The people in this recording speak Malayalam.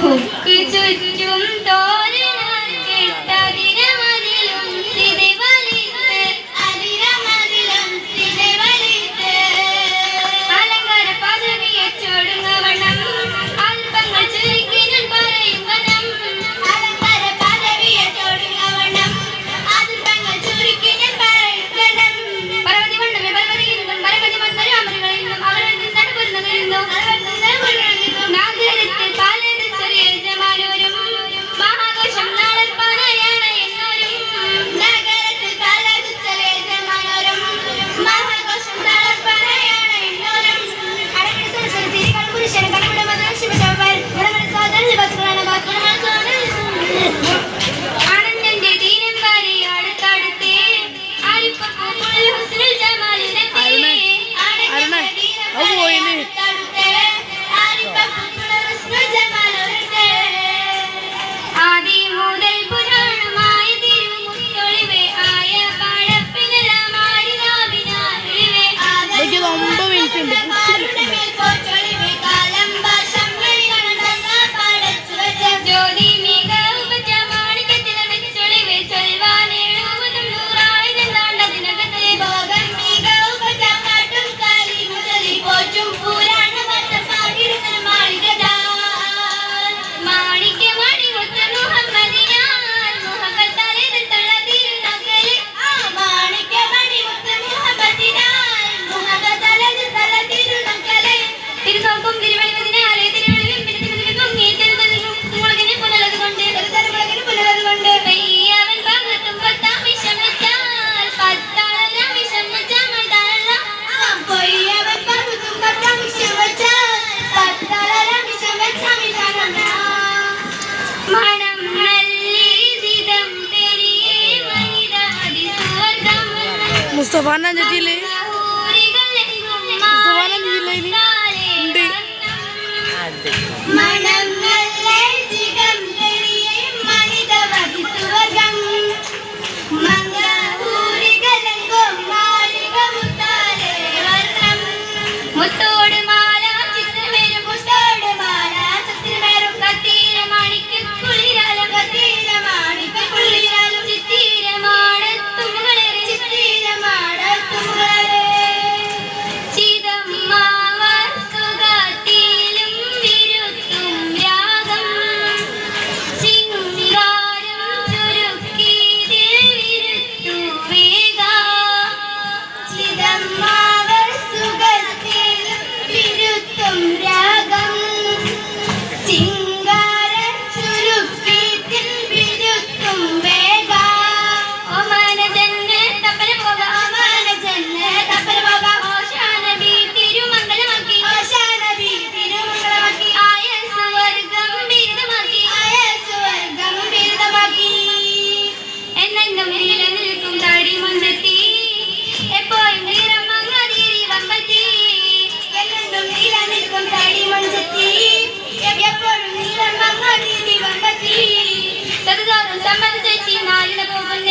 ചുറ്റും തോരണം കെട്ടതിരമതിലും സിരിവലിത്ത് അതിരമതിലും സിരിവലിത്ത് അലങ്കാര പദവിയെ ചൊടുങ്ങവണ്ണം അല്പങ്ങൾ ചുരുക്കി ഞാൻ പറയും വനം അലങ്കാര പദവിയെ ചൊടുങ്ങവണ്ണം അല്പങ്ങൾ ചുരുക്കി ഞാൻ പറയും വനം പർവതി വണ്ണമേ പർവതിയിൽ നിന്നും പരമതി മന്ദരാമരികളിൽ നിന്നും അവരിൽ നിന്നാണ് പൊരുന്നതിൽ നിന്നും നാഗരത്തിൽ പാലത് ചെറിയ ജമാനോരും മഹാഘോഷം നാളൽ പാനയാണ് എന്നോരും നഗരത്തിൽ പാലത് ചെറിയ ജമാനോരും മഹാഘോഷം നാളൽ പാനയാണ് എന്നോരും അടക്കട സരസ്വതി തിരികൾ പുരുഷൻ കടമുട മധുര ശിവശോഭൻ ഗുണമണ സോദരൻ ബസ്കളാണ് ബാക്കുണമണ സോദരൻ ആനന്ദന്റെ ദീനം വാരി അടുത്തടുത്തേ ആരിപ്പൂപ്പുളിൽ ഹുസ്നുൽ ജമാലിനെത്തി ആനന്ദന്റെ ദീനം വാരി അടുത്തടുത്തേ ആരിപ്പൂപ്പുളിൽ ഹുസ്നുൽ ജമാലിനെത്തി ആദി മുതൽ പുരാണമായ തിരുമുത്തൊളിവേ ആയ പാഴപ്പിനെല്ലാം ആരിതാവിനാളിവേ കാലം ഭാഷം ജ്യോതി മികവുപറ്റ മാണിക്യത്തിലമച്ചൊളിവേ ചൊൽവാനേഴുവതും നൂറായിരണ്ടാണ്ടതിനകത്തെ ഭോഗം മികവുപറ്റ കാട്ടും കാലി മുതലി പോറ്റും പുരാണ വർത്തമാകിരുന്ന മാളികതാ മാണിക്യമണി മുത്ത മുഹമ്മദിനാൽ മുഹബത്താലെ തളതിരുന്നകലെ മാണിക്യമണി മുത്ത മുഹമ്മദിനാൽ മുഹബത്താലെ തളതിരുന്നകലെ തിരുനോക്കും തിരുവളിവതിനാലെ തിരുവളിവും പിരിതിരിവ് പൊങ്ങി മുളകിനെ പുനലതുകൊണ്ട് മുളകിന് പുനലതുകൊണ്ട് പെയ്യവൻ ഭാഗത്തും പത്താം വിഷം വെച്ചാൽ പത്താളെല്ലാം വിഷം വെച്ചാൽ മണ്ടാളല്ല പൊയ്യവൻ ഭാഗത്തും പത്താം വിഷം വെച്ചാൽ പത്താളെല്ലാം വിഷം വെച്ചാൽ മണ്ടാളല്ല മണം നല്ലീതിതം തെരിയേ വനിത അതിസുവർഗം മുസ്തഫാന ജില്ലയില് മണം നല്ലീതിതം തെരിയേ വനിത അതിസുവർഗം മംഗളൂരികളെങ്കും മാലിക മുത്താലേ വർണ്ണം മുത്തോട് മാല ചിത്രമേരും മുത്തോട് മാല ചിത്രമേരും കത്തീര മാണിക്യക്കുളിരാലും കത്തീര മാണിക്യക്കുളിരാലും ചിത്തീരമാടത്തുമുകളെ ചിത്തീരമാടത്തുമുകളെ ചിതമ്മാവർ സുഖത്തിലും വിരുത്തും രാഗം ചിങ്കാരം ചുരുക്കിതിൽ വിരുത്തു വേഗ ചിതമ്മാവർ സുഖത്തിലും വിരുത്തും രാഗം ചിങ്കാരം ചുരുക്കിതിൽ വിരുത്തും വേഗ ഒമാന ജന്നെ തപ്പന പോക ഒമാന ജന്നെ തപ്പന പോക ഓശാനബി തിരുമംഗലമാക്കി ഓശാനബി തിരുമംഗലമാക്കി ആയ സ്വർഗം ബിരുദമാക്കി ആയ സ്വർഗം ബിരുദമാക്കി എന്നെന്നും നിലനിൽക്കും താടി മുൻപെത്തി എപ്പോഴും നിറം മങ്ങാതിരി വമ്പത്തി എന്നെന്നും നിലനിൽക്കും താടി മുൻപെത്തി എപ്പോഴും നിറം മങ്ങാതിരി വമ്പത്തി സദാറും സമ്മത ചേച്ചി നാലിന പോകുന്ന